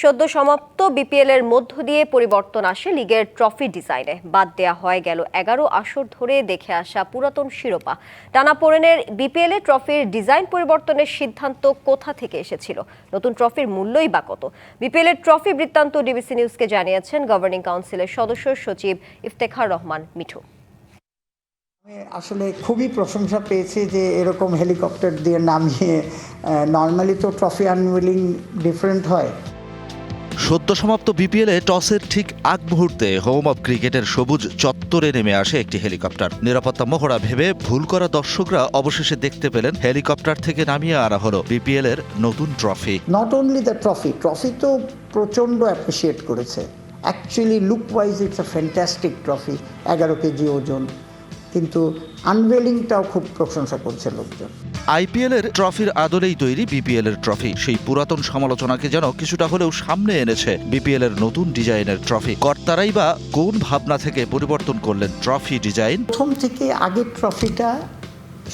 সদ্য সমাপ্ত বিপিএল এর মধ্য দিয়ে পরিবর্তন আসে লিগের ট্রফি ডিজাইনে। বাদ দেয়া হয় গেল 11 আসর ধরে দেখে আসা পুরাতন শিরোপা। টানাপোড়েনের বিপিএল এ ট্রফির ডিজাইন পরিবর্তনের সিদ্ধান্ত কোথা থেকে এসেছিল? নতুন ট্রফির মূল্যই বা কত? বিপিএল এর ট্রফি বৃত্তান্ত ডিবিসি নিউজকে জানিয়েছেন গভর্নিং কাউন্সিলের সদস্য সচিব ইফতেখার রহমান মিঠু। আসলে খুবই প্রশংসা পেয়েছি যে এরকম হেলিকপ্টার দিয়ে নামিয়ে, নর্মালি তো ট্রফি আনভিলিং ডিফারেন্ট হয়। সদ্য সমাপ্ত বিপিএলে টসের ঠিক আগ মুহূর্তে হোম অব ক্রিকেটের সবুজ চত্বরে নেমে আসে একটি হেলিকপ্টার। নিরাপত্তা মহড়া ভেবে ভুল করা দর্শকরা অবশেষে দেখতে পেলেন হেলিকপ্টার থেকে নামিয়ে আনা হলো বিপিএল এর নতুন trophy. Not only the trophy তো প্রচণ্ড অ্যাপ্রিসিয়েট করেছে। Actually look wise it's a fantastic trophy, 11 KG ওজন, কিন্তু আনভেলিংটাও খুব প্রশংসা করছে লোকজন। আইপিএল এর ট্রফির আদলেই তৈরি বিপিএল এর ট্রফি। সেই পুরাতন সমালোচনাকে যেন কিছুটা হলেও সামনে এনেছে বিপিএল এর নতুন ডিজাইনের ট্রফি। কর্তারাই বা কোন ভাবনা থেকে পরিবর্তন করলেন ট্রফি ডিজাইন? প্রথম থেকে আগের ট্রফিটা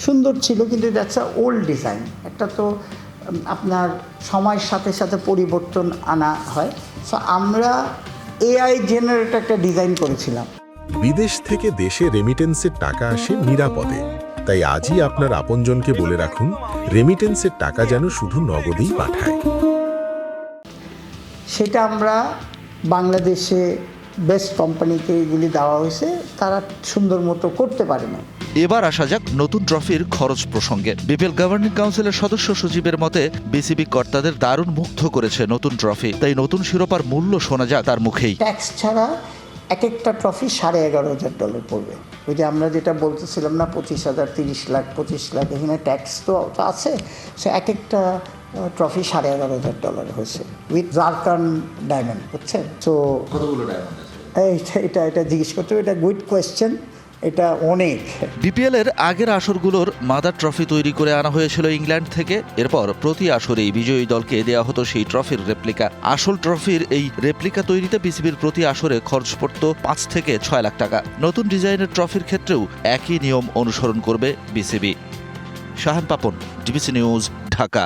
সুন্দর ছিল, কিন্তু দ্যাটস আ ওল্ড ডিজাইন। একটা তো আপনার সময়ের সাথে সাথে পরিবর্তন আনা হয়। সো আমরা এআই জেনারেট একটা ডিজাইন করেছিলাম। বিদেশ থেকে দেশে রেমিটেন্সের টাকা আসে নিরাপদে। তাই আজই আপনার আপনজনকে বলে রাখুন, রেমিটেন্সের টাকা যেন শুধু নগদেই পাঠায়। সেটা আমরা বাংলাদেশে বেস্ট কোম্পানিকে এগুলি দেওয়া হয়েছে, তারা সুন্দর মতো করতে পারে না। এবার আসা যাক নতুন ট্রফির খরচ প্রসঙ্গে। বিপিএল গভর্নিং কাউন্সিলের সদস্য সচিবের মতে বিসিবি কর্তাদের দারুণ মুগ্ধ করেছে নতুন ট্রফি। তাই নতুন শিরোপার মূল্য শোনা যাক তার মুখেই। ট্যাক্স ছাড়া এক একটা ট্রফি $11,500 পড়বে। ওই যে আমরা যেটা বলতেছিলাম না, 25,000, 30 লাখ, 25 লাখ, এখানে ট্যাক্স তো আছে। সে এক একটা ট্রফি $11,500 হয়েছে উইথ জারকান ডায়মন্ড, বুঝছেন? তো কতগুলো ডায়মন্ড আছে? এটা জিজ্ঞেস করতে হবে, এটা গুড কোয়েশ্চেন। এটা অনেক। বিপিএল এর আগের আসরগুলোর মাদার ট্রফি তৈরি করে আনা হয়েছিল ইংল্যান্ড থেকে। এরপর প্রতি আসরেই বিজয়ী দলকে দেওয়া হতো সেই ট্রফির রেপ্লিকা। আসল ট্রফির এই রেপ্লিকা তৈরিতে বিসিবির প্রতি আসরে খরচ পড়ত 5 থেকে 6 লাখ টাকা। নতুন ডিজাইনের ট্রফির ক্ষেত্রেও একই নিয়ম অনুসরণ করবে BCB. Shahan Papon, DBC news, Dhaka.